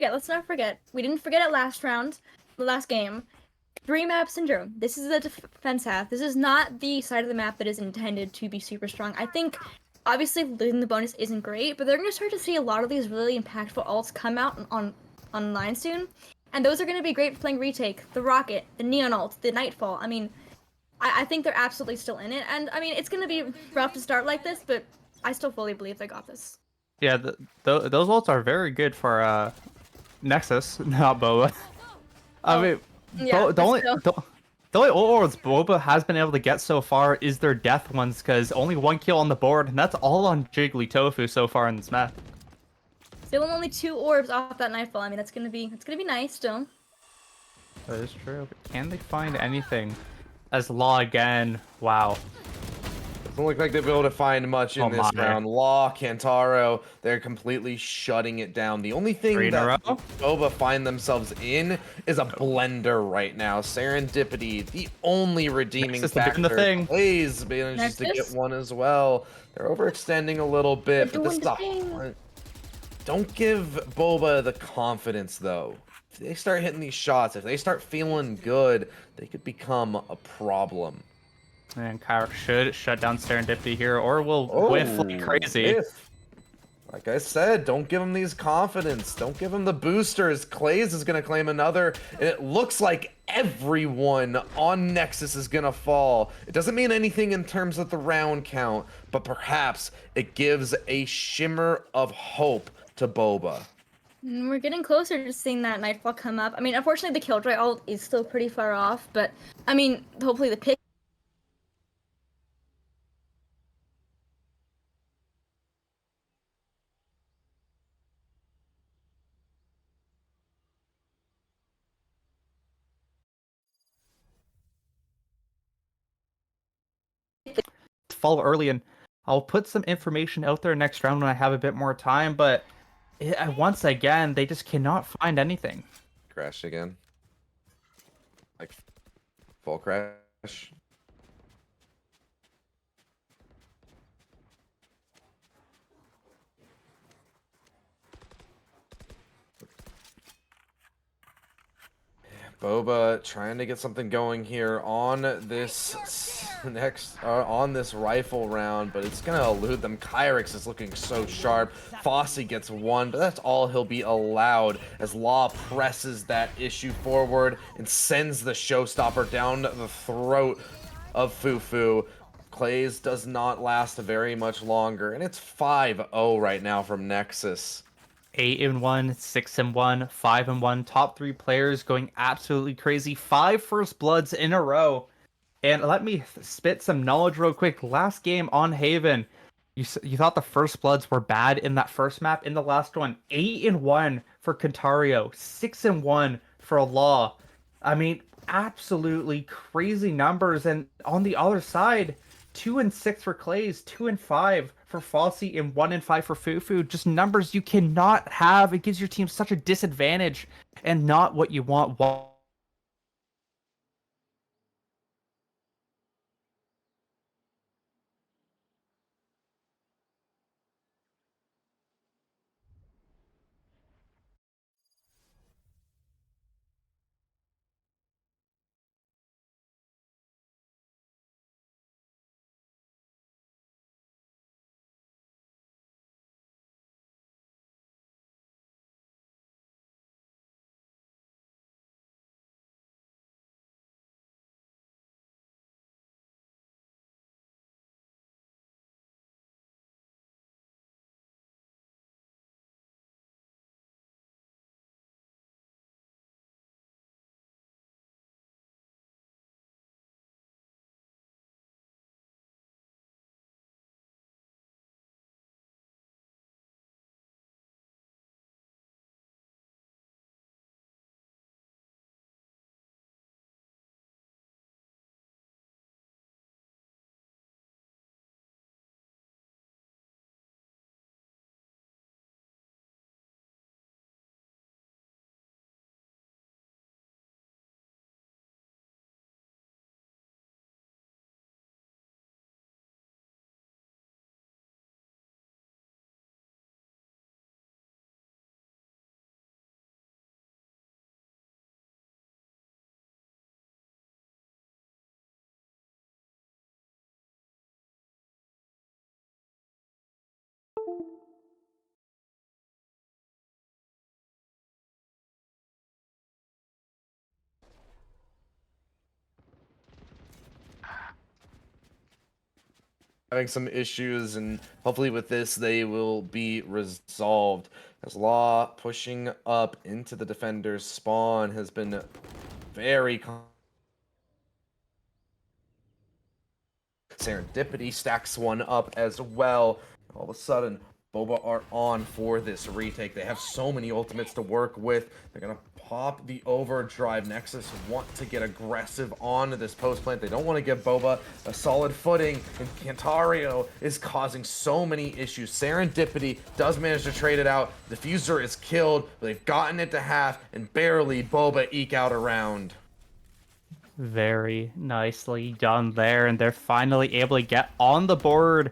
let's not forget. We didn't forget it last round, the last game. 3-map syndrome. This is the defense half. This is not the side of the map that is intended to be super strong. I think, obviously, losing the bonus isn't great, but they're going to start to see a lot of these really impactful ults come out online soon. And those are going to be great for playing retake, the rocket, the neon ult, the nightfall. I mean, I think they're absolutely still in it. And, I mean, it's going to be rough to start like this, but I still fully believe they got this. Yeah, those ults are very good for Nexus, not Boba. I Oh, mean, yeah, the but only still. the only ults Boba has been able to get so far is their death ones, because only 1 kill on the board, and that's all on Jiggly Tofu so far in this map. Still only 2 orbs off that nightfall. I mean, that's gonna be nice still. That is true. But can they find anything? As Law again. Wow. Doesn't look like they'll be able to find much in Oh this my. round. Law, Kantaro, they're completely shutting it down. The only 3 thing in a that row. Boba find themselves in is a Oh. blender right now. Serendipity, the only redeeming Nexus, they're doing the factor. thing. Blaze manages to get Nexus, one as well. They're overextending a little they're bit, but this doing is the a thing. hunt. Don't give Boba the confidence, though. If they start hitting these shots, if they start feeling good, they could become a problem. And Kyrick should shut down Serendipity here, or will whiff like Oh, crazy. if. Like I said, don't give him these confidence. Don't give him the boosters. Clays is going to claim another, and it looks like everyone on Nexus is going to fall. It doesn't mean anything in terms of the round count, but perhaps it gives a shimmer of hope to Boba. We're getting closer to seeing that nightfall come up. I mean, unfortunately, the Killjoy ult is still pretty far off, but I mean, hopefully the pick. Fall early, and I'll put some information out there next round when I have a bit more time, but once again, they just cannot find anything. Crash again. Like, full crash. Boba trying to get something going here on this on this rifle round, but it's gonna elude them. Kyrix is looking so sharp. Fossey gets one, but that's all he'll be allowed as Law presses that issue forward and sends the showstopper down the throat of Fufu. Clays does not last very much longer, and it's 5-0 right now from Nexus. 8-1, 6-1, 5-1, top 3 players going absolutely crazy. 5 first bloods in a row. And let me spit some knowledge real quick. Last game on Haven, you thought the first bloods were bad in that first map. In the last one, 8-1 for Cantario, 6-1 for Law. I mean, absolutely crazy numbers. And on the other side, 2-6 for Clays, 2-5 for Fossey, and 1-5 for Fufu. Just numbers you cannot have. It gives your team such a disadvantage and not what you want. having some issues, and hopefully with this they will be resolved. As Law pushing up into the defender's spawn has been very Serendipity stacks one up as well. All of a sudden, Boba are on for this retake. They have so many ultimates to work with. They're going to pop the overdrive. Nexus want to get aggressive on this post plant. They don't want to give Boba a solid footing, and Cantario is causing so many issues. Serendipity does manage to trade it out. Diffuser is killed, but they've gotten it to half, and barely Boba eke out a round. Very nicely done there, and they're finally able to get on the board.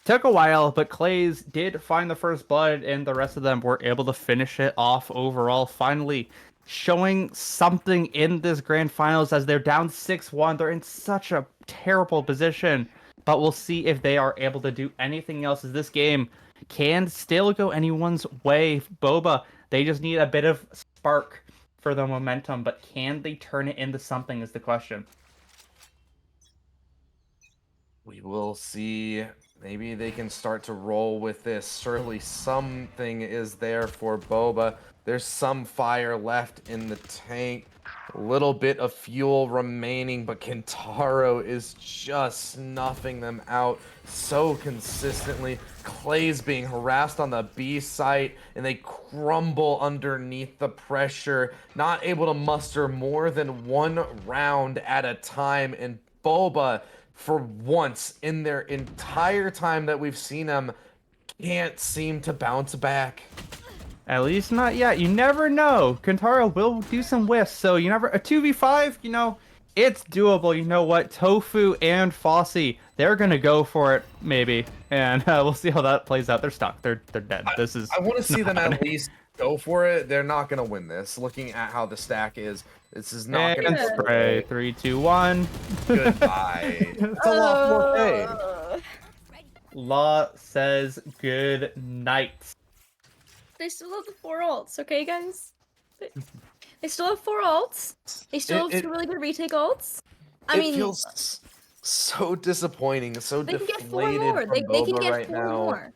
Took a while, but Clays did find the first blood, and the rest of them were able to finish it off overall. Finally showing something in this grand finals as they're down 6-1. They're in such a terrible position, but we'll see if they are able to do anything else, as this game can still go anyone's way. Boba, they just need a bit of spark for the momentum, but can they turn it into something is the question. We will see. Maybe they can start to roll with this. Surely something is there for Boba. There's some fire left in the tank. A little bit of fuel remaining, but Kentaro is just snuffing them out so consistently. Clay's being harassed on the B site, and they crumble underneath the pressure, not able to muster more than one round at a time, and Boba, for once in their entire time that we've seen them, can't seem to bounce back. At least not yet. You never know. Kentaro will do some whiffs, so you never... A 2v5, you know, it's doable. You know what? Tofu and Fossey, they're going to go for it, maybe. And we'll see how that plays out. They're stuck. They're dead. I want to see them at least go for it. They're not going to win this. Looking at how the stack is, this is not going to spray. 3, 2, 1. Goodbye. It's a lot more paid. Law says good night. They still have the 4 ults, okay, guys? They still have 4 ults. They still have 2 really good retake ults. I mean, feels so disappointing, so they can get 4 deflated more. from They can Boba get right 4 now. more.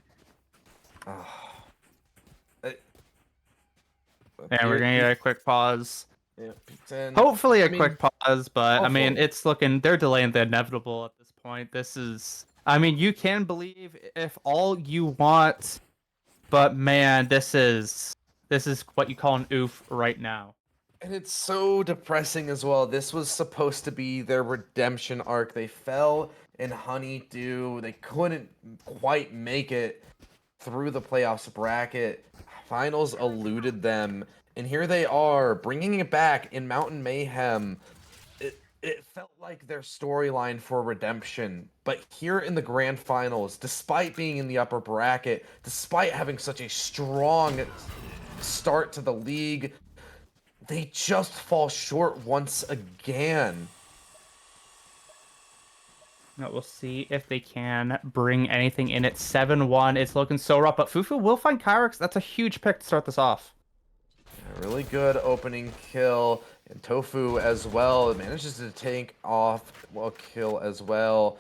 And we're gonna get a quick pause. Yeah, P10. Hopefully a quick pause, but I mean, hopefully. it's looking, they're delaying the inevitable at this point. This is, I mean, you can believe if all you want, but man, this is what you call an oof right now. And it's so depressing as well. This was supposed to be their redemption arc. They fell in Honeydew. They couldn't quite make it through the playoffs bracket. Finals eluded them. And here they are, bringing it back in Mountain Mayhem. It felt like their storyline for redemption. But here in the grand finals, despite being in the upper bracket, despite having such a strong start to the league, they just fall short once again. Now we'll see if they can bring anything in at 7-1. It's looking so rough, but Fufu will find Kyrix. That's a huge pick to start this off. A really good opening kill, and Tofu as well. It manages to take off a kill as well.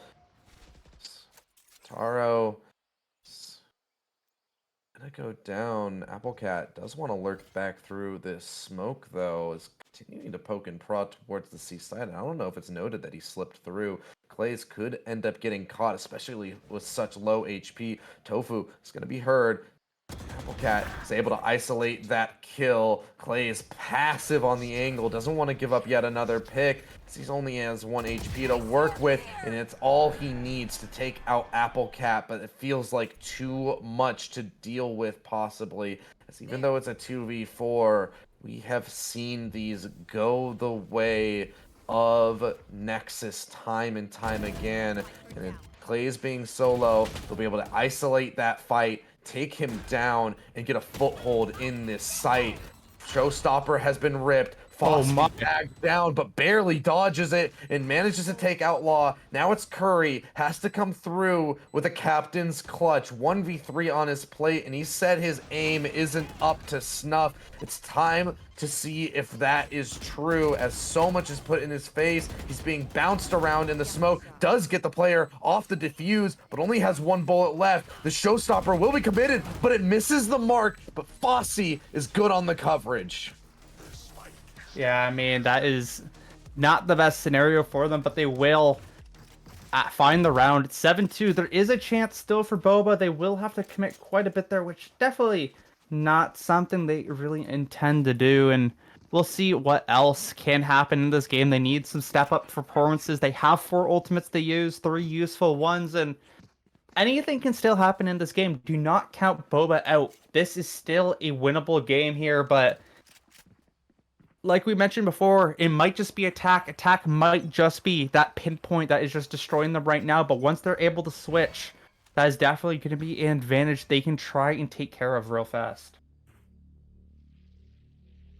Taro gonna go down. Applecat does want to lurk back through this smoke, though, is continuing to poke and prod towards the seaside. I don't know if it's noted that he slipped through. Clays could end up getting caught, especially with such low HP. Tofu is going to be heard. Applecat is able to isolate that kill. Clay is passive on the angle, doesn't want to give up yet another pick. He only has 1 HP to work with, and it's all he needs to take out Applecat, but it feels like too much to deal with, possibly. As even though it's a 2v4, we have seen these go the way of Nexus time and time again. And Clay's being so low, they'll be able to isolate that fight, take him down, and get a foothold in this site. Showstopper has been ripped. Fossey my. tagged down, but barely dodges it and manages to take Outlaw. Now it's Curry, has to come through with a captain's clutch. 1v3 on his plate, and he said his aim isn't up to snuff. It's time to see if that is true, as so much is put in his face. He's being bounced around in the smoke, does get the player off the defuse, but only has 1 bullet left. The showstopper will be committed, but it misses the mark, but Fossey is good on the coverage. Yeah, I mean, that is not the best scenario for them, but they will find the round. 7-2. There is a chance still for Boba. They will have to commit quite a bit there, which definitely not something they really intend to do. And we'll see what else can happen in this game. They need some step-up performances. They have 4 ultimates they use, 3 useful ones, and anything can still happen in this game. Do not count Boba out. This is still a winnable game here, but like we mentioned before, it might just be attack. Attack might just be that pinpoint that is just destroying them right now. But once they're able to switch, that is definitely going to be an advantage they can try and take care of real fast.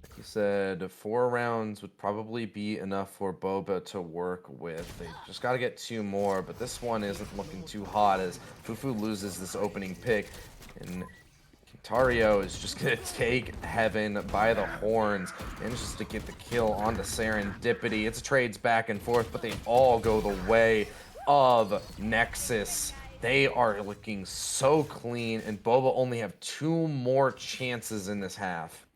Like you said, 4 rounds would probably be enough for Boba to work with. They just got to get 2 more, but this one isn't looking too hot as Fufu loses this opening pick. And Tario is just going to take Heaven by the horns, manages to get the kill onto Serendipity. It's trades back and forth, but they all go the way of Nexus. They are looking so clean, and Boba only have 2 more chances in this half.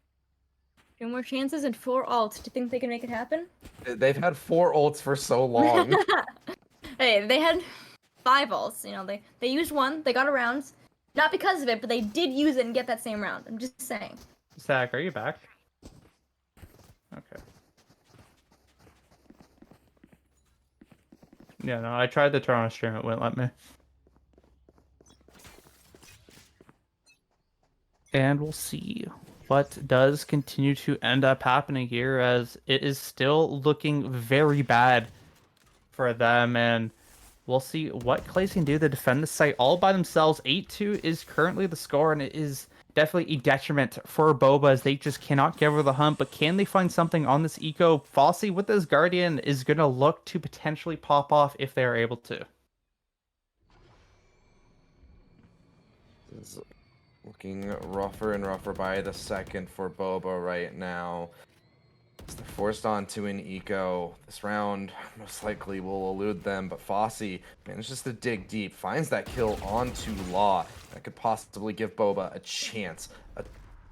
2 more chances and 4 ults. Do you think they can make it happen? They've had 4 ults for so long. Hey, they had 5 ults. You know, they used 1, they got a round. Not because of it, but they did use it and get that same round. I'm just saying. Zach, are you back? Okay. Yeah, no, I tried to turn on stream, it wouldn't let me. And we'll see what does continue to end up happening here, as it is still looking very bad for them, and we'll see what Clays can do to defend the site all by themselves. 8-2 is currently the score, and it is definitely a detriment for Boba as they just cannot get over the hump. But can they find something on this eco? Fossey with his Guardian is going to look to potentially pop off if they are able to. It's looking rougher and rougher by the second for Boba right now. They're forced onto an eco. This round most likely will elude them, but Fossey manages to dig deep, finds that kill onto Law. That could possibly give Boba a chance, a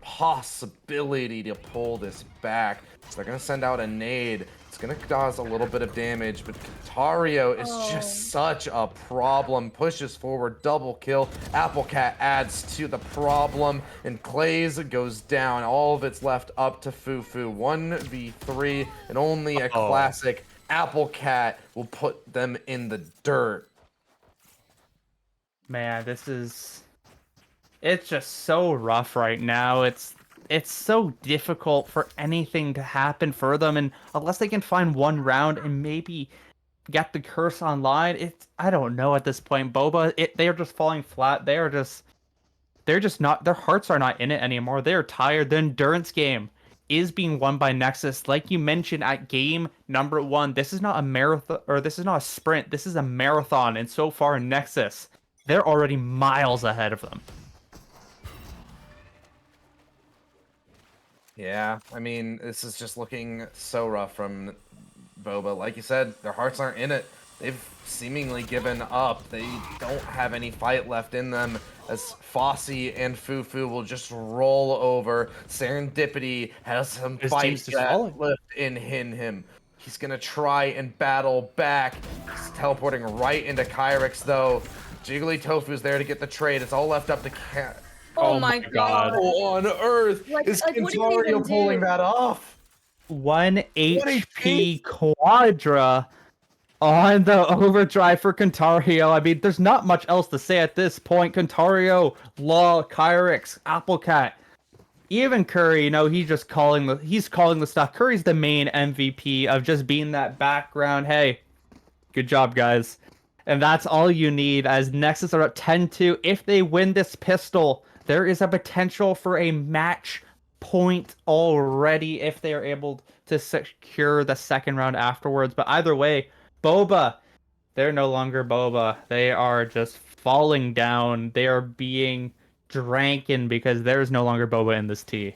possibility to pull this back. So they're going to send out a nade. It's going to cause a little bit of damage, but Katario is just such a problem. Pushes forward, double kill. Applecat adds to the problem, and Clays goes down. All of it's left up to Fufu. 1v3, and only a classic Applecat will put them in the dirt. Man, it's just so rough right now. It's so difficult for anything to happen for them, and unless they can find 1 round and maybe get the curse online, I don't know at this point. Boba, they are just falling flat. They're just not, their hearts are not in it anymore. They are tired. The endurance game is being won by Nexus. Like you mentioned at game number 1, this is not a marathon, or this is not a sprint. This is a marathon, and so far Nexus, they're already miles ahead of them. Yeah, I mean, this is just looking so rough from Boba. Like you said, their hearts aren't in it. They've seemingly given up. They don't have any fight left in them, as Fossey and Fufu will just roll over. Serendipity has some fight left in him. He's going to try and battle back. He's teleporting right into Kyrix, though. Jiggly Tofu's there to get the trade. It's all left up to Oh my god. How on earth is Kentario pulling that off? 1 HP Quadra on the overdrive for Kentario. I mean, there's not much else to say at this point. Kentario, Law, Kyrix, Applecat, even Curry, you know, he's calling the stuff. Curry's the main MVP of just being that background. Hey, good job, guys. And that's all you need, as Nexus are at 10-2. If they win this pistol, there is a potential for a match point already if they are able to secure the second round afterwards. But either way, Boba, they're no longer Boba. They are just falling down. They are being dranken because there's no longer Boba in this tea.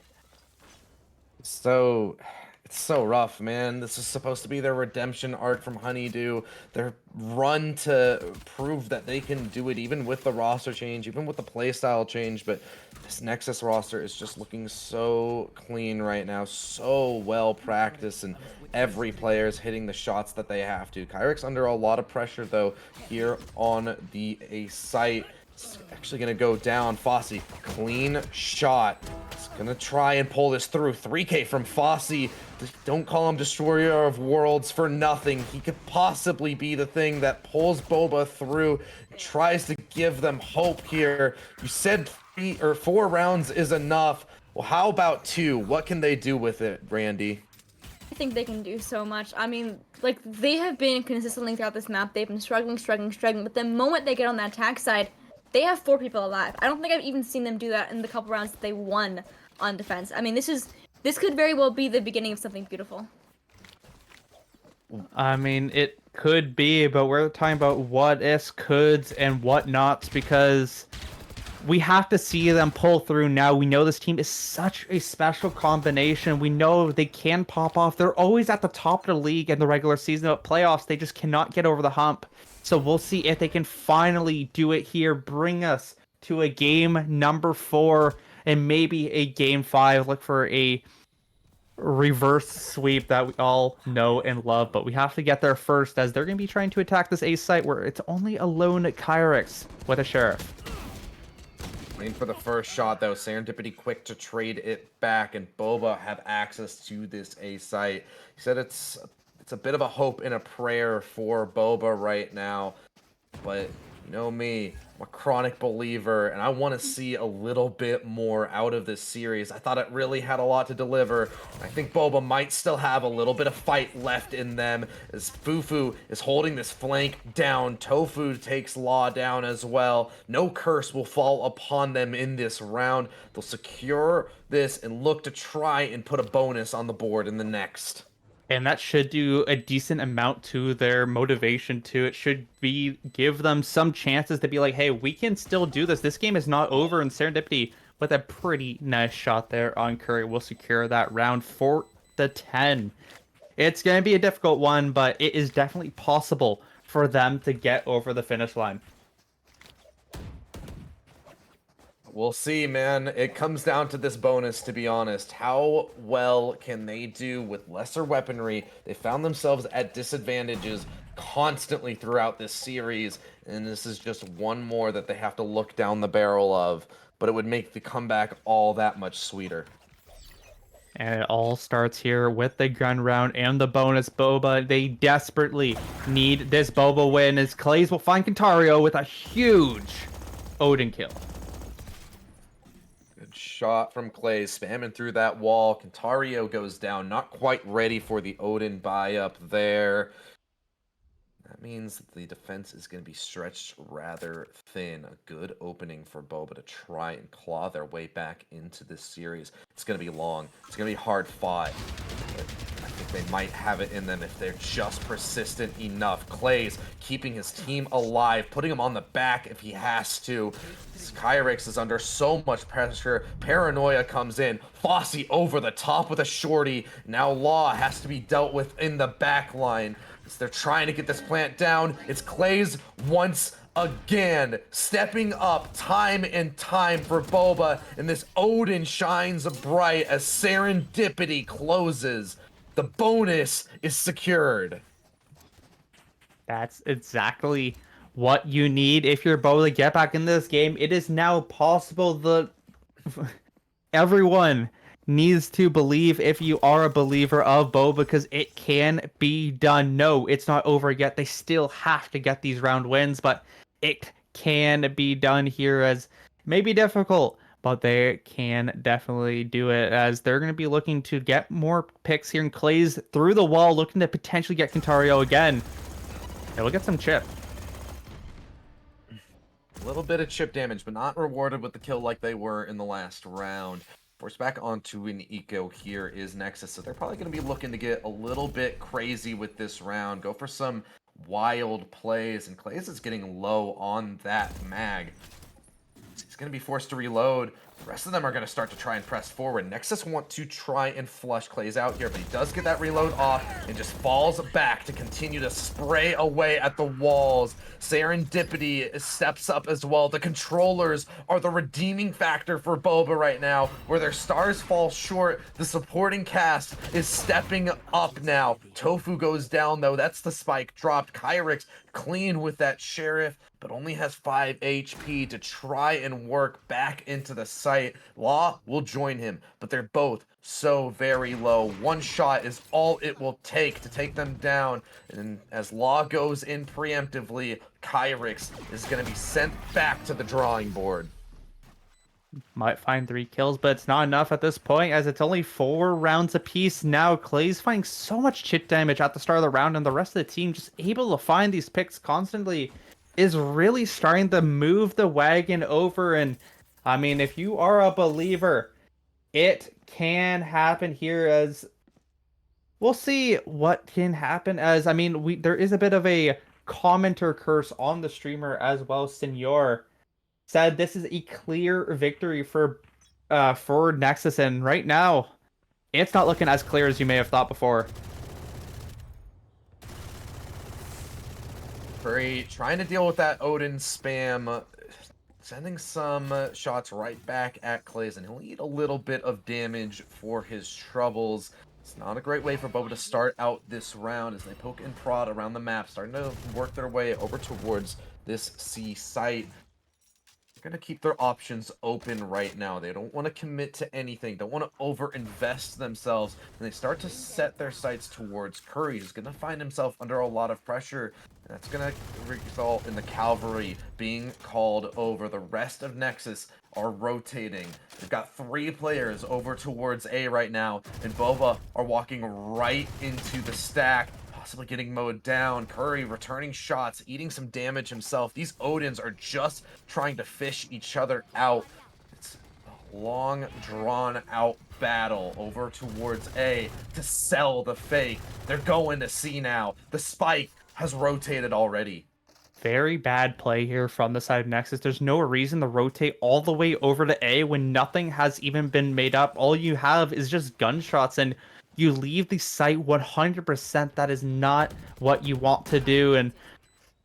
So it's so rough, man. This is supposed to be their redemption arc from Honeydew, their run to prove that they can do it even with the roster change, even with the playstyle change. But this Nexus roster is just looking so clean right now, so well practiced, and every player is hitting the shots that they have to. Kyric's under a lot of pressure though here on the A site. It's actually gonna go down. Fossey, clean shot. He's gonna try and pull this through. 3K from Fossey. Don't call him Destroyer of Worlds for nothing. He could possibly be the thing that pulls Boba through, tries to give them hope here. You said 3 or 4 rounds is enough. Well, how about 2? What can they do with it, Randy? I think they can do so much. I mean, like, they have been consistently throughout this map. They've been struggling, but the moment they get on that attack side, they have 4 people alive. I don't think I've even seen them do that in the couple rounds that they won on defense. I mean, this could very well be the beginning of something beautiful. I mean, it could be, but we're talking about what ifs, coulds, and whatnots because we have to see them pull through now. We know this team is such a special combination. We know they can pop off. They're always at the top of the league in the regular season, but playoffs, they just cannot get over the hump. So we'll see if they can finally do it here, bring us to a game number 4 and maybe a game 5. Look for a reverse sweep that we all know and love, but we have to get there first as they're going to be trying to attack this A site where it's only a lone Kyrix with a Sheriff. Waiting for the first shot though. Serendipity quick to trade it back, and Boba have access to this A site. He said it's a bit of a hope and a prayer for Boba right now, but you know me, I'm a chronic believer, and I want to see a little bit more out of this series. I thought it really had a lot to deliver. I think Boba might still have a little bit of fight left in them, as Fufu is holding this flank down. Tofu takes Law down as well. No curse will fall upon them in this round. They'll secure this and look to try and put a bonus on the board in the next. And that should do a decent amount to their motivation too. It should be give them some chances to be like, hey, we can still do this. This game is not over. And Serendipity with a pretty nice shot there on Curry will secure that round 4-10. It's going to be a difficult one, but it is definitely possible for them to get over the finish line. We'll see, man. It comes down to this bonus, to be honest. How well can they do with lesser weaponry? They found themselves at disadvantages constantly throughout this series, and this is just one more that they have to look down the barrel of, but it would make the comeback all that much sweeter. And it all starts here with the gun round and the bonus Boba. They desperately need this Boba win as Clays will find Kentario with a huge Odin kill. Shot from Clay, spamming through that wall. Kentario goes down, not quite ready for the Odin buy up there. That means that the defense is going to be stretched rather thin. A good opening for Boba to try and claw their way back into this series. It's going to be long. It's going to be hard fought. But I think they might have it in them if they're just persistent enough. Clay's keeping his team alive, putting him on the back if he has to. Kyrix is under so much pressure. Paranoia comes in. Fossey over the top with a shorty. Now Law has to be dealt with in the back line. As they're trying to get this plant down. It's Clays once again, stepping up time and time for Boba. And this Odin shines bright as Serendipity closes. The bonus is secured. That's exactly what you need if you're Boba to get back in this game. It is now possible. Everyone needs to believe if you are a believer of Boba, because it can be done. No, it's not over yet. They still have to get these round wins, but it can be done here, as may be difficult, but they can definitely do it, as they're going to be looking to get more picks here. And Clay's through the wall, looking to potentially get Kentario again. And we'll get some chip. A little bit of chip damage, but not rewarded with the kill like they were in the last round. Forced back onto an eco here is Nexus, so they're probably going to be looking to get a little bit crazy with this round. Go for some wild plays, and Clays is getting low on that mag. He's going to be forced to reload. The rest of them are going to start to try and press forward. Nexus want to try and flush Clays out here, but he does get that reload off and just falls back to continue to spray away at the walls. Serendipity steps up as well. The controllers are the redeeming factor for Boba right now. Where their stars fall short, the supporting cast is stepping up now. Tofu goes down though. That's the spike dropped. Kyrix clean with that Sheriff, but only has 5 HP to try and work back into the site. Law will join him, but they're both so very low. One shot is all it will take to take them down. And as Law goes in preemptively, Kyrix is going to be sent back to the drawing board. Might find 3 kills, but it's not enough at this point, as it's only 4 rounds apiece now. Clay's finding so much chip damage at the start of the round, and the rest of the team just able to find these picks constantly is really starting to move the wagon over. And I mean, if you are a believer, it can happen here, as we'll see what can happen. As I mean, there is a bit of a commenter curse on the streamer as well. Senor said this is a clear victory for Nexus, and right now it's not looking as clear as you may have thought before. Furry trying to deal with that Odin spam, sending some shots right back at Clays, and he'll eat a little bit of damage for his troubles. It's not a great way for Boba to start out this round as they poke and prod around the map, starting to work their way over towards this C site. They're going to keep their options open right now. They don't want to commit to anything, don't want to over-invest themselves, and they start to set their sights towards Curry, who's going to find himself under a lot of pressure. And that's going to result in the cavalry being called over. The rest of Nexus are rotating. They've got 3 players over towards A right now, and Boba are walking right into the stack, possibly getting mowed down. Curry returning shots, eating some damage himself. These Odins are just trying to fish each other out. It's a long, drawn-out battle over towards A to sell the fake. They're going to C now. The spike has rotated already. Very bad play here from the side of Nexus. There's no reason to rotate all the way over to A when nothing has even been made up. All you have is just gunshots, and you leave the site 100%. That is not what you want to do. And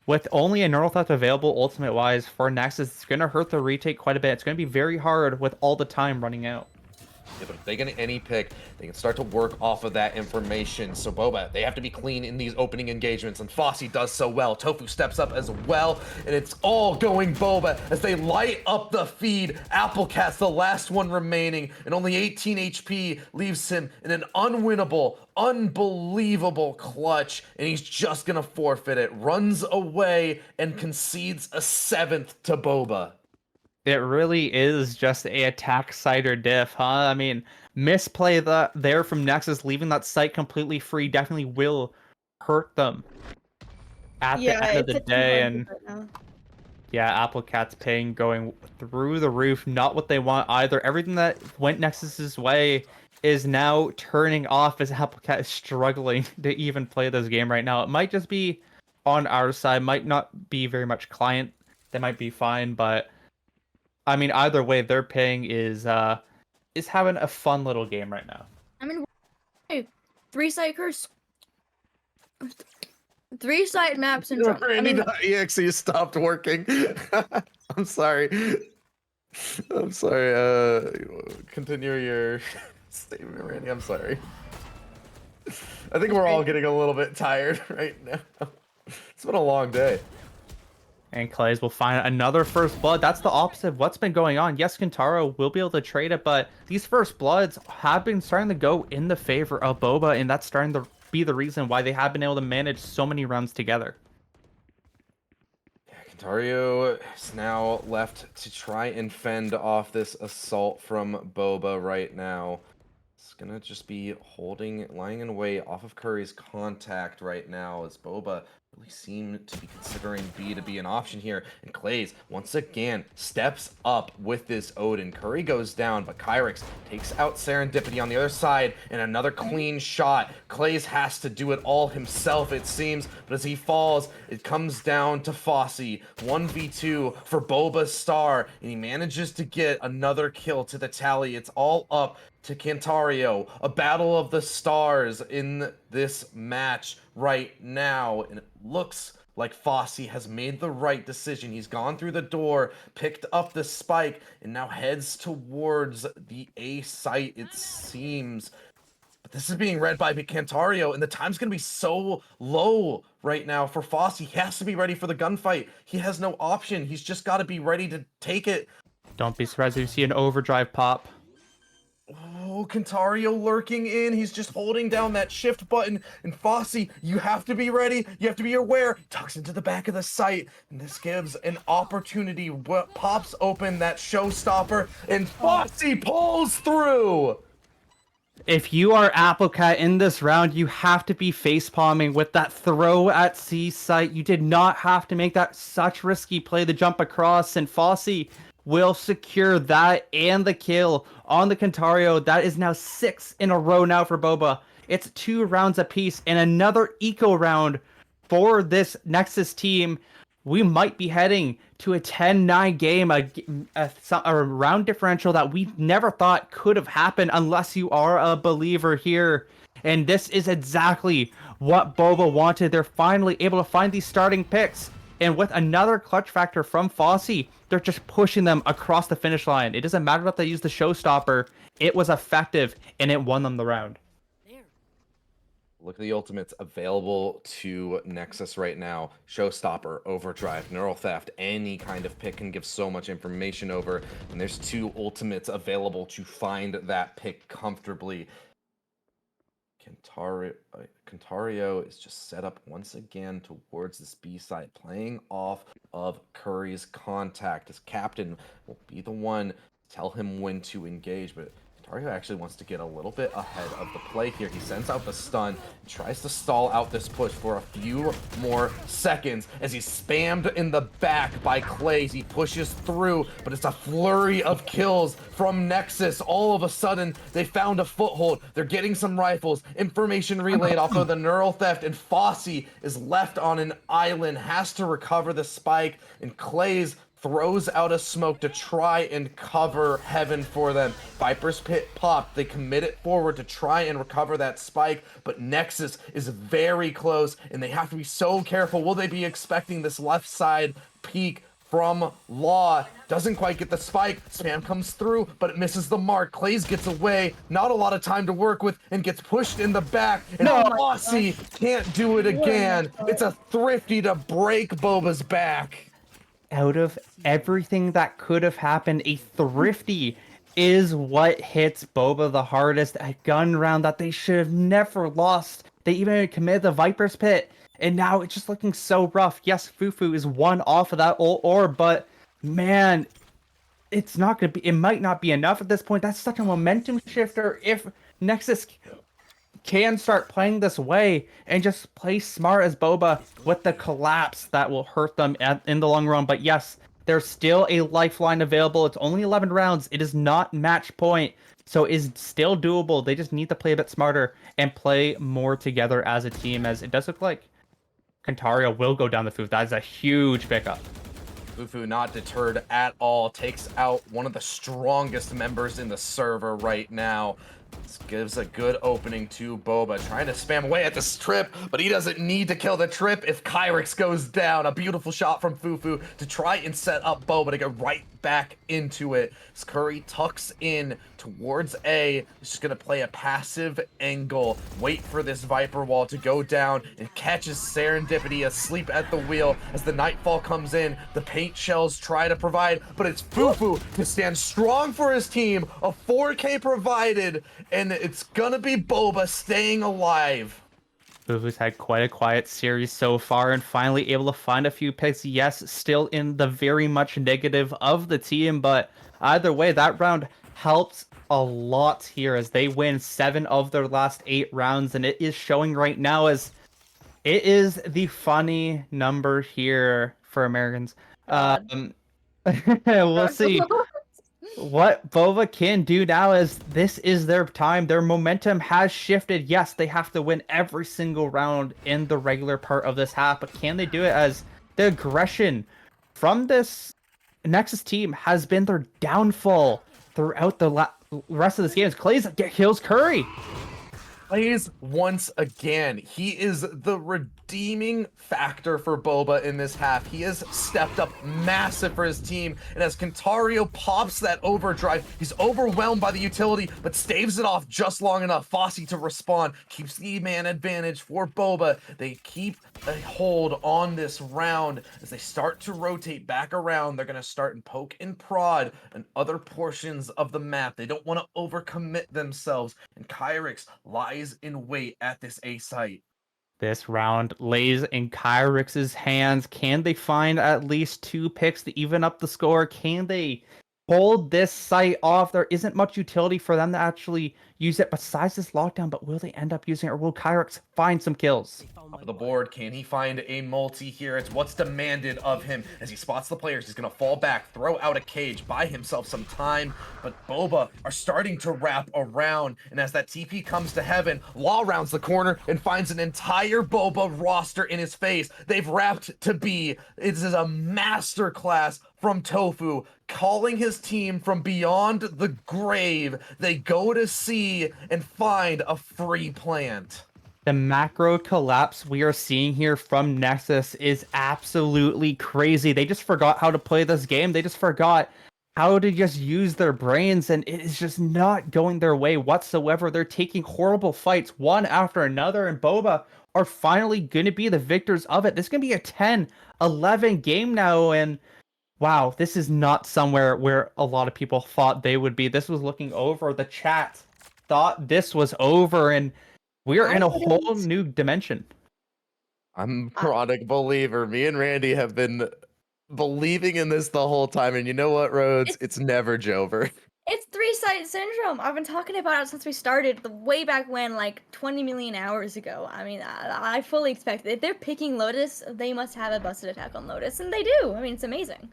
with only a neural theft available ultimate-wise for Nexus, it's going to hurt the retake quite a bit. It's going to be very hard with all the time running out. Yeah, but if they get any pick, they can start to work off of that information. So Boba, they have to be clean in these opening engagements, and Fossey does so well. Tofu steps up as well, and it's all going Boba as they light up the feed. Applecat's the last one remaining, and only 18 HP leaves him in an unwinnable, unbelievable clutch, and he's just gonna forfeit it. Runs away and concedes a 7th to Boba. It really is just a attack site or diff, huh? I mean, misplay there from Nexus, leaving that site completely free definitely will hurt them at the end of the day. And yeah, Applecat's ping going through the roof, not what they want either. Everything that went Nexus's way is now turning off as Applecat is struggling to even play this game right now. It might just be on our side, might not be very much client. They might be fine, but I mean, either way, their ping is having a fun little game right now. I mean, 3-site curse. 3-site map syndrome. Randy.exe stopped working. I'm sorry. I'm sorry. Continue your statement, Randy. I'm sorry. I think we're all getting a little bit tired right now. It's been a long day. And Clays will find another first blood. That's the opposite of what's been going on. Yes, Kentaro will be able to trade it, but these first bloods have been starting to go in the favor of Boba, and that's starting to be the reason why they have been able to manage so many rounds together. Yeah, Kentario is now left to try and fend off this assault from Boba right now. It's gonna just be lying in wait off of Curry's contact right now as Boba really seem to be considering B to be an option here. And Clays, once again, steps up with this Odin. Curry goes down, but Kyrix takes out Serendipity on the other side, and another clean shot. Clays has to do it all himself, it seems, but as he falls, it comes down to Fossey. 1v2 for Boba's star, and he manages to get another kill to the tally. It's all up to Cantario. A battle of the stars in this match right now, and it looks like Fossey has made the right decision. He's gone through the door, picked up the spike, and now heads towards the A site, it seems. But this is being read by Cantario, and the time's going to be so low right now for Fossey. He has to be ready for the gunfight. He has no option. He's just got to be ready to take it. Don't be surprised if you see an overdrive pop. Oh, Cantario lurking in. He's just holding down that shift button. And Fossey, you have to be ready. You have to be aware. Tucks into the back of the site. And this gives an opportunity. What pops open that showstopper. And Fossey pulls through. If you are Applecat in this round, you have to be facepalming with that throw at C site. You did not have to make that such risky play to jump across. And Fossey will secure that and the kill on the Cantario. That is now 6 in a row now for Boba. It's 2 rounds apiece and another eco round for this Nexus team. We might be heading to a 10-9 game, a round differential that we never thought could have happened unless you are a believer here. And this is exactly what Boba wanted. They're finally able to find these starting picks. And with another clutch factor from Fossey, they're just pushing them across the finish line. It doesn't matter that they used the showstopper. It was effective, and it won them the round. Look at the ultimates available to Nexus right now. Showstopper, Overdrive, Neural Theft, any kind of pick can give so much information over. And there's 2 ultimates available to find that pick comfortably. Cantario is just set up once again towards this B side, playing off of Curry's contact. His captain will be the one to tell him when to engage, but Cantario actually wants to get a little bit ahead of the play here. He sends out the stun, tries to stall out this push for a few more seconds as he's spammed in the back by Clays. He pushes through, but it's a flurry of kills from Nexus. All of a sudden, they found a foothold. They're getting some rifles, information relayed off of the Neural Theft, and Fossey is left on an island, has to recover the spike, and Clays throws out a smoke to try and cover heaven for them. Viper's Pit popped. They commit it forward to try and recover that spike, but Nexus is very close, and they have to be so careful. Will they be expecting this left side peek from Law? Doesn't quite get the spike. Spam comes through, but it misses the mark. Clays gets away. Not a lot of time to work with, and gets pushed in the back. And Fossey can't do it again. It's a thrifty to break Boba's back. Out of everything that could have happened, a thrifty is what hits Boba the hardest. A gun round that they should have never lost. They even committed the Viper's Pit, and now it's just looking so rough. Yes, Fufu is one off of that old orb, but man, it's not gonna be. It might not be enough at this point. That's such a momentum shifter. If Nexus can start playing this way and just play smart as Boba with the collapse, that will hurt them in the long run. But yes, there's still a lifeline available. It's only 11 rounds. It is not match point, so it's still doable. They just need to play a bit smarter and play more together as a team, as it does look like Cantario will go down the Fufu. That is a huge pickup. Fufu not deterred at all, takes out one of the strongest members in the server right now. This gives a good opening to Boba, trying to spam away at this trip, but he doesn't need to kill the trip if Kyrix goes down. A beautiful shot from Fufu to try and set up Boba to get right back into it. As Curry tucks in towards A, he's just going to play a passive angle, wait for this Viper wall to go down, and catches Serendipity asleep at the wheel as the Nightfall comes in. The paint shells try to provide, but it's Fufu to stand strong for his team. A 4K provided, and it's gonna be Boba staying alive. Fufu's had quite a quiet series so far, and finally able to find a few picks. Yes, still in the very much negative of the team, but either way, that round helps a lot here as they win 7 of their last 8 rounds, and it is showing right now as It is the funny number here for Americans. God. We'll see. What Bova can do now is this is their time. Their momentum has shifted. Yes, they have to win every single round in the regular part of this half, but can they do it as the aggression from this Nexus team has been their downfall throughout the rest of this game? Clay's kills Curry. Plays once again. He is the redeeming factor for Boba in this half. He has stepped up massive for his team, and as Kentario pops that overdrive, he's overwhelmed by the utility, but staves it off just long enough. Fossey to respond, keeps the man advantage for Boba. They keep a hold on this round. As they start to rotate back around, they're going to start and poke and prod in other portions of the map. They don't want to overcommit themselves, and Kyrix lies in wait at this A site. This round lays in Kyrix's hands. Can they find at least 2 picks to even up the score? Can they hold this site off? There isn't much utility for them to actually use it besides this lockdown, but will they end up using it, or will Kyrix find some kills? Top of the board, can he find a multi here? It's what's demanded of him. As he spots the players, he's going to fall back, throw out a cage, buy himself some time, but Boba are starting to wrap around, and as that TP comes to heaven, Law rounds the corner and finds an entire Boba roster in his face. They've wrapped to be. This is a masterclass from Tofu, calling his team from beyond the grave. They go to sea and find a free plant. The macro collapse we are seeing here from Nexus is absolutely crazy. They just forgot how to play this game. They just forgot how to just use their brains, and it is just not going their way whatsoever. They're taking horrible fights one after another, and Boba are finally going to be the victors of it. This is going to be a 10-11 game now, and wow, this is not somewhere where a lot of people thought they would be. This was looking over. The chat thought this was over, and we're in a whole new dimension. I'm a chronic believer. Me and Randy have been believing in this the whole time. And you know what, Rhodes? It's never Jover. It's 3-site syndrome. I've been talking about it since we started, way back when, like 20 million hours ago. I mean, I fully expect it. If they're picking Lotus, they must have a busted attack on Lotus, and they do. I mean, it's amazing.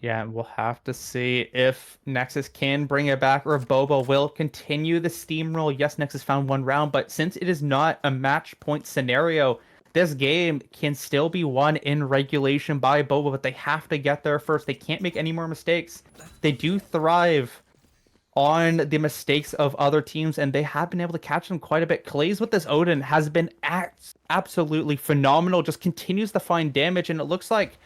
Yeah, we'll have to see if Nexus can bring it back or if Boba will continue the steamroll. Yes, Nexus found 1 round, but since it is not a match point scenario, this game can still be won in regulation by Boba, but they have to get there first. They can't make any more mistakes. They do thrive on the mistakes of other teams, and they have been able to catch them quite a bit. Clays with this Odin has been absolutely phenomenal, just continues to find damage, and it looks like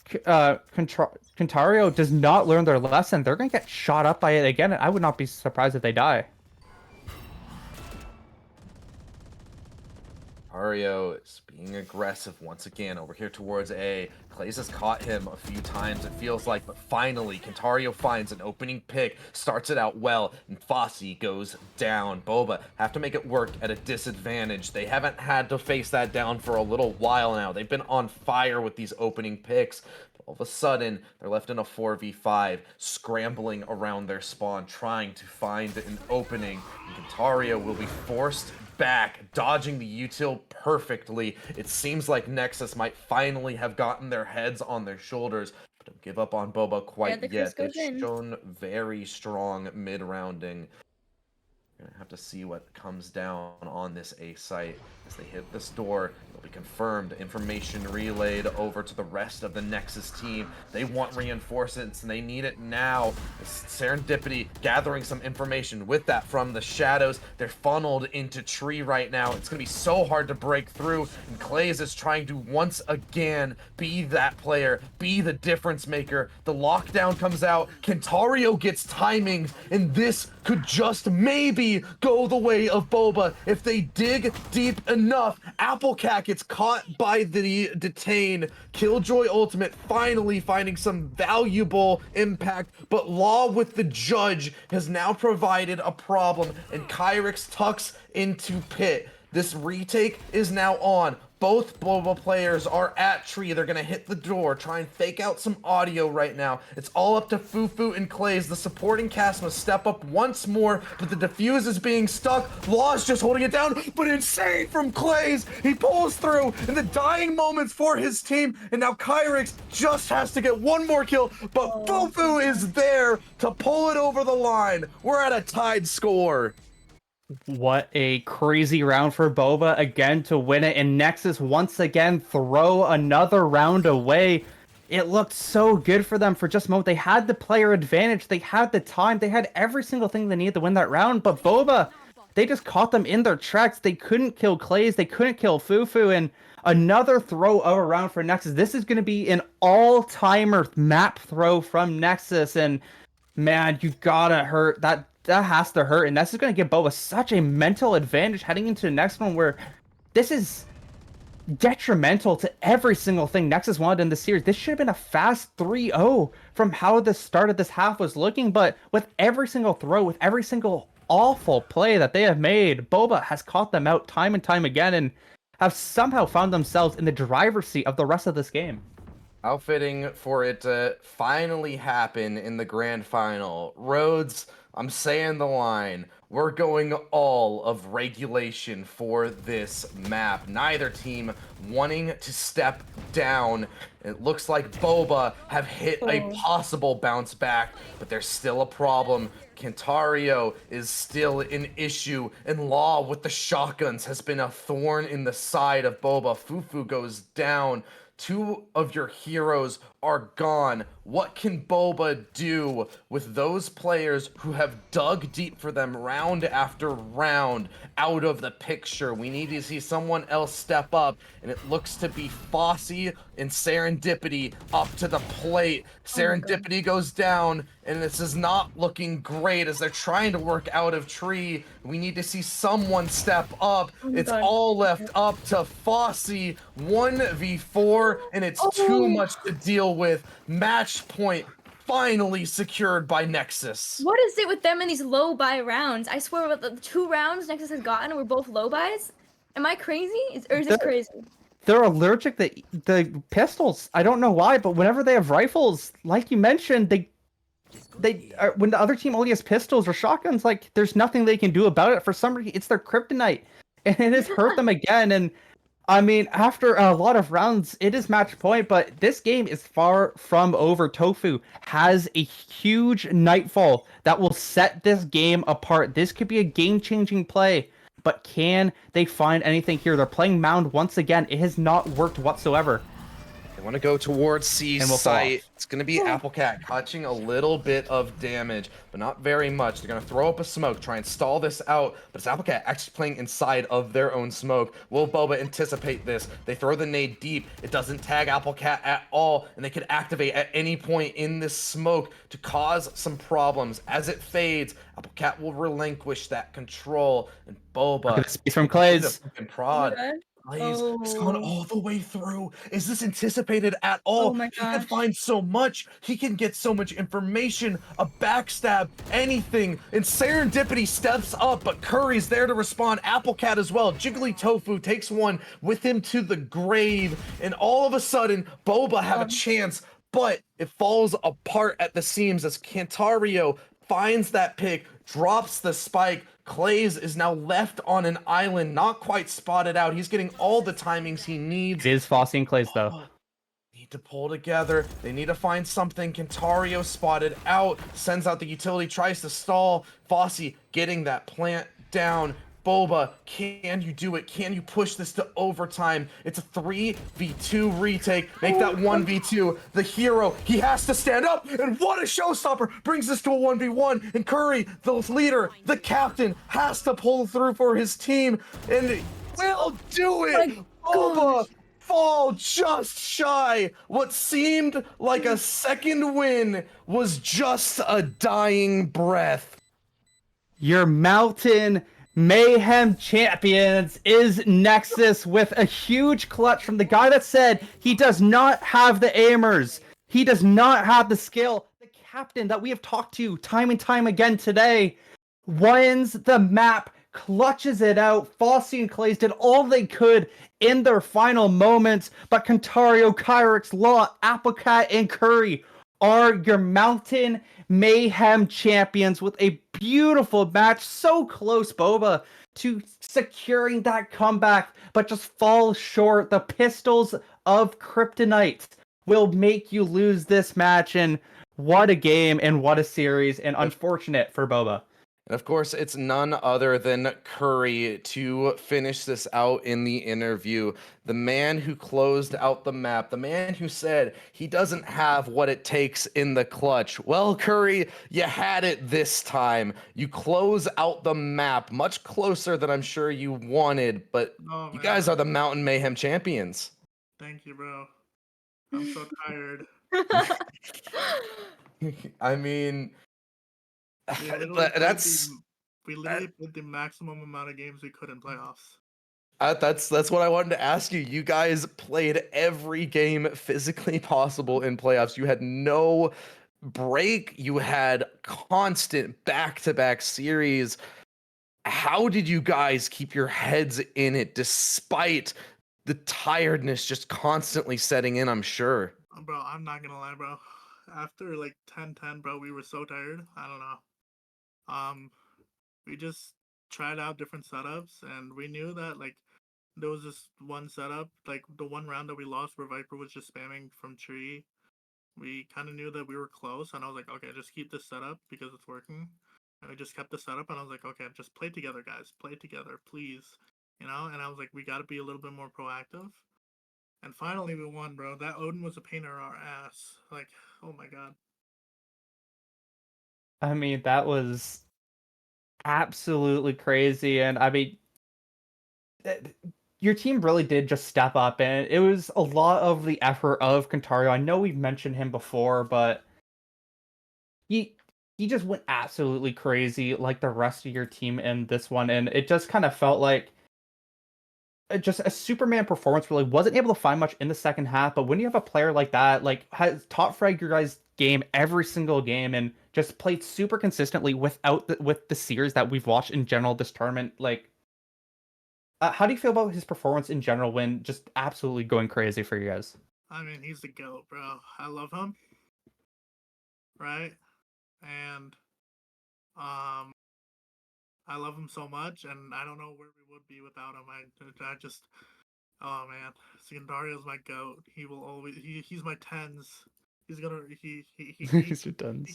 Kentario does not learn their lesson. They're going to get shot up by it again, and I would not be surprised if they die. Ario is being aggressive once again over here towards A. Clays has caught him a few times, it feels like, but finally, Kentario finds an opening pick, starts it out well, and Fossey goes down. Boba have to make it work at a disadvantage. They haven't had to face that down for a little while now. They've been on fire with these opening picks. All of a sudden, they're left in a 4v5, scrambling around their spawn, trying to find an opening. And Kentario will be forced back, dodging the util perfectly. It seems like Nexus might finally have gotten their heads on their shoulders, but don't give up on Boba quite yet. They've shown very strong mid-rounding. We're gonna have to see what comes down on this A site. As they hit this door, it'll be confirmed. Information relayed over to the rest of the Nexus team. They want reinforcements, and they need it now. It's Serendipity gathering some information with that from the shadows. They're funneled into tree right now. It's gonna be so hard to break through, and Clays is trying to once again be that player, be the difference maker. The lockdown comes out, Kentario gets timing, and this could just maybe go the way of Boba if they dig deep enough. Applecat gets caught by the detain. Killjoy Ultimate finally finding some valuable impact, but Law with the Judge has now provided a problem, and Kyrix tucks into pit. This retake is now on. Both Boba players are at tree. They're gonna hit the door, try and fake out some audio right now. It's all up to Fufu and Clays. The supporting cast must step up once more, but the defuse is being stuck. Law's just holding it down, but insane from Clays. He pulls through in the dying moments for his team, and now Kyrix just has to get one more kill, but Fufu is there to pull it over the line. We're at a tied score. What a crazy round for Boba again to win it, and Nexus once again throw another round away. It looked so good for them for just a moment. They had the player advantage, they had the time, they had every single thing they needed to win that round, but Boba, they just caught them in their tracks. They couldn't kill Clays, they couldn't kill Fufu, and another throw of a round for Nexus. This is going to be an all-timer map throw from Nexus, and man, you gotta hurt that. That has to hurt, and this is going to give Boba such a mental advantage heading into the next one, where this is detrimental to every single thing Nexus wanted in the series. This should have been a fast 3-0 from how the start of this half was looking, but with every single throw, with every single awful play that they have made, Boba has caught them out time and time again, and have somehow found themselves in the driver's seat of the rest of this game. How fitting for it to finally happen in the grand final. Rhodes, I'm saying the line. We're going all of regulation for this map. Neither team wanting to step down. It looks like Boba have hit a possible bounce back, but there's still a problem. Kentario is still an issue, and Law with the shotguns has been a thorn in the side of Boba. Fufu goes down. Two of your heroes are gone. What can Boba do with those players who have dug deep for them round after round out of the picture? We need to see someone else step up, and it looks to be Fossey and Serendipity up to the plate. Serendipity goes down, and this is not looking great as they're trying to work out of tree. We need to see someone step up. It's all left up to Fossey. 1v4, and it's too much to deal with. Match point finally secured by Nexus. What is it with them in these low buy rounds? I swear, the 2 rounds Nexus has gotten were both low buys. Am I crazy? Or is this crazy? They're allergic to the pistols. I don't know why, but whenever they have rifles, like you mentioned, when the other team only has pistols or shotguns, like there's nothing they can do about it. For some reason, it's their kryptonite, and it has hurt them again. And I mean, after a lot of rounds, it is match point, but this game is far from over. Tofu has a huge nightfall that will set this game apart. This could be a game-changing play, but can they find anything here? They're playing Mound once again. It has not worked whatsoever. They want to go towards C And we'll site. It's going to be Applecat catching a little bit of damage, but not very much. They're going to throw up a smoke, try and stall this out, but it's Applecat actually playing inside of their own smoke. Will Boba anticipate this? They throw the nade deep. It doesn't tag Applecat at all, and they could activate at any point in this smoke to cause some problems. As it fades, Applecat will relinquish that control, and Boba... Space from Clays. Prod. Blaze has gone all the way through. Is this anticipated at all? Oh my He can gosh. find so much. He can get so much information, a backstab, anything. And Serendipity steps up, but Curry's there to respond. Applecat as well. Jiggly Tofu takes one with him to the grave. And all of a sudden, Boba have a chance, but it falls apart at the seams as Cantario finds that pick, drops the spike. Clays is now left on an island, not quite spotted out. He's getting all the timings he needs. It is Fossey and Clays, though. Need to pull together. They need to find something. Cantario spotted out, sends out the utility, tries to stall. Fossey getting that plant down. Boba, can you do it? Can you push this to overtime? It's a 3v2 retake. Make that 1v2. The hero, he has to stand up, and what a showstopper! Brings this to a 1v1, and Curry, the leader, the captain, has to pull through for his team, and will do it! Boba fall just shy. What seemed like a second win was just a dying breath. Your mountain Mayhem champions is Nexus with a huge clutch from the guy that said he does not have the aimers. He does not have the skill. The captain that we have talked to time and time again today wins the map clutches it out. Fossey and Clays did all they could in their final moments, but Kentario, Kyrix, Law, Applecat, and Curry are your Mountain Mayhem champions with a beautiful match. So close, Boba, to securing that comeback, but just falls short. The Pistols of Kryptonite will make you lose this match, and what a game and what a series, and unfortunate for Boba. And of course, it's none other than Curry to finish this out in the interview. The man who closed out the map, the man who said he doesn't have what it takes in the clutch. Well, Curry, you had it this time. You close out the map much closer than I'm sure you wanted, but you guys are the Mountain Mayhem champions. Thank you, bro. I'm so tired. I mean, We literally that's played the maximum amount of games we could in playoffs. that's what I wanted to ask you. You guys played every game physically possible in playoffs. You had no break. You had constant back-to-back series. How did you guys keep your heads in it despite the tiredness just constantly setting in, I'm sure? Bro, I'm not gonna lie, bro. After like 10-10, bro, we were so tired. I don't know. We just tried out different setups, and we knew that like there was this one setup, like the one round that we lost where Viper was just spamming from tree. We kind of knew that we were close, and I was like, okay, just keep this setup because it's working. And we just kept the setup, and I was like, okay, just play together, guys. Play together, please. You know? And I was like, we got to be a little bit more proactive. And finally, we won, bro. That Odin was a pain in our ass. Like, oh my god. I mean, that was absolutely crazy. And I mean, your team really did just step up, and it was a lot of the effort of Kentario. I know we've mentioned him before, but he just went absolutely crazy like the rest of your team in this one, and it just kind of felt like just a Superman performance. Really wasn't able to find much in the second half, but when you have a player like that, like has top frag your guys' game every single game and just played super consistently with the series that we've watched in general this tournament, like how do you feel about his performance in general when just absolutely going crazy for you guys? I mean, he's the GOAT, bro. I love him. Right? And I love him so much, and I don't know where we would be without him. I just, oh man, Sigandario's my goat. He will always, he's my tens. He's gonna, He's your tons.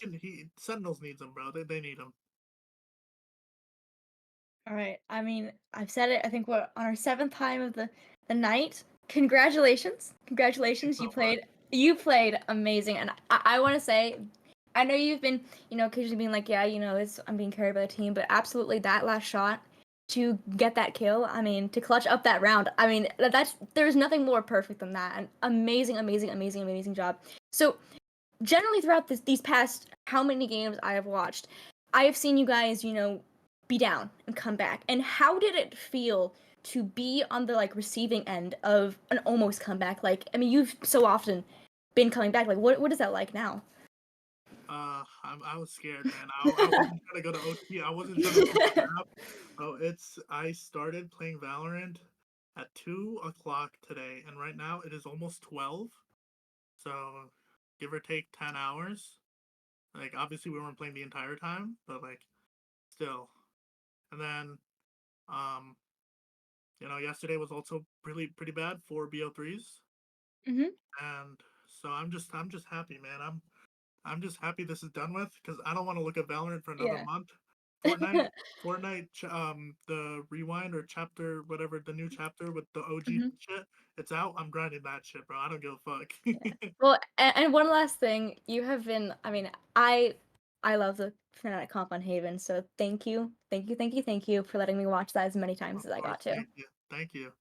Sentinels needs him, bro. They need him. All right. I mean, I've said it. I think we're on our 7th time of the night. Congratulations. Congratulations. You played amazing. And I want to say, I know you've been, occasionally being like, yeah, I'm being carried by the team, but absolutely that last shot to get that kill, I mean, to clutch up that round, I mean, there's nothing more perfect than that. An amazing, amazing, amazing, amazing job. So, generally throughout these past how many games I have watched, I have seen you guys, be down and come back. And how did it feel to be on the receiving end of an almost comeback? Like, I mean, you've so often been coming back. Like, what is that like now? I was scared, man. I wasn't trying to go to OT. I wasn't trying to go to map. Bro, I started playing Valorant at 2 o'clock today, and right now it is almost 12. So give or take 10 hours. Like, obviously we weren't playing the entire time, but like still. And then yesterday was also pretty bad, 4 BO3s. Mm-hmm. And so I'm just happy, man. I'm just happy this is done with because I don't want to look at Valorant for another Yeah. month. Fortnite, the rewind or chapter, whatever, the new chapter with the OG Mhm. shit, it's out. I'm grinding that shit, bro. I don't give a fuck. Well, and one last thing, you have been. I mean, I love the Fnatic comp on Haven, so thank you, thank you, thank you, thank you for letting me watch that as many times Of as I course, got to. thank you.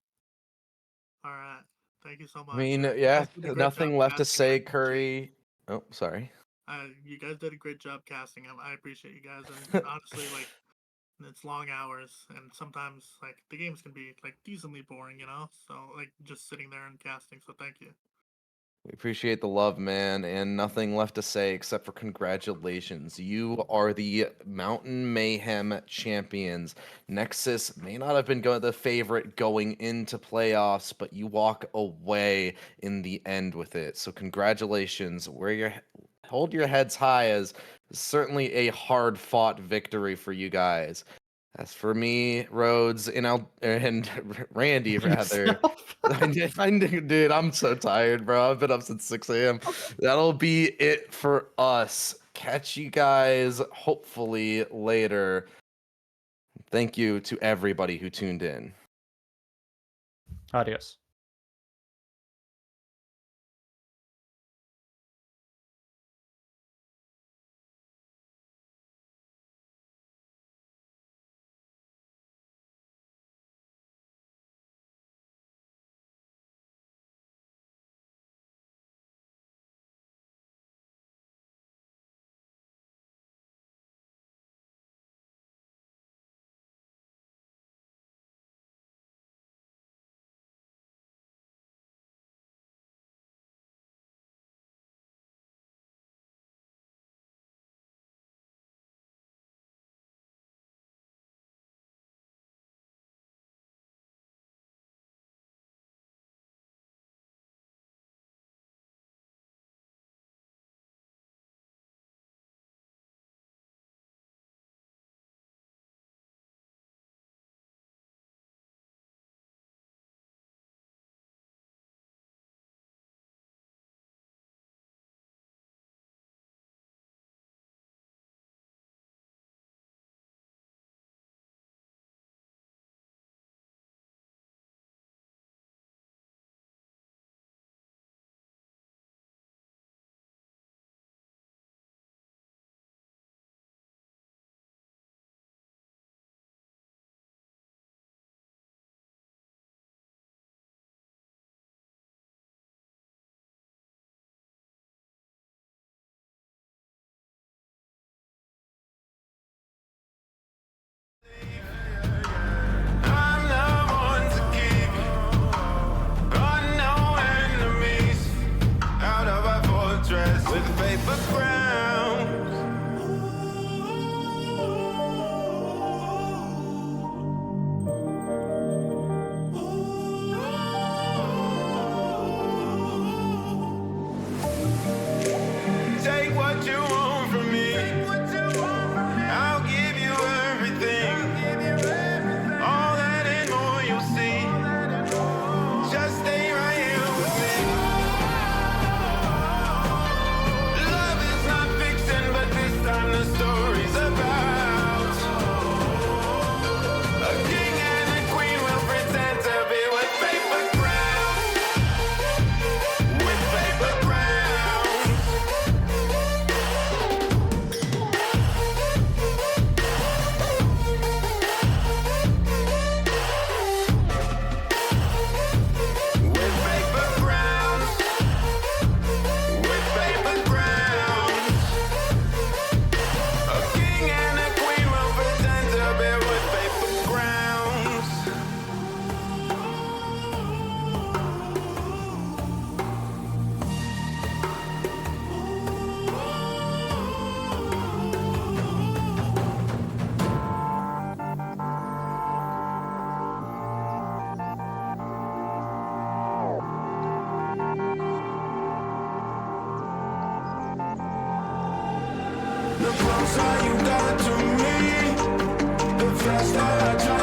All right, thank you so I much. mean, You yeah, guys did a great job nothing left to casting. I say, appreciate it. Curry. Oh, sorry. You guys did a great job casting. I appreciate you guys, and honestly, like it's long hours, and sometimes like the games can be like decently boring, So like just sitting there and casting. So thank you. We appreciate the love, man, and nothing left to say except for congratulations. You are the Mountain Mayhem champions. Nexus may not have been the favorite going into playoffs, but you walk away in the end with it. So congratulations. Hold your heads high, as certainly a hard-fought victory for you guys. As for me, Rhodes, and Randy, rather, dude, I'm so tired, bro. I've been up since 6 a.m. That'll be it for us. Catch you guys hopefully later. Thank you to everybody who tuned in. Adios. With paper crowns. Take what you want from me. I'll give you everything. All that and more you'll see. Just stay right here with me. Love is not fiction, but this time the story's about a king and a queen will pretend to be with paper crowns. With paper crowns. With paper crowns. With paper crowns. A king and a queen will pretend to be with paper crowns. The closer you got to me, the faster I try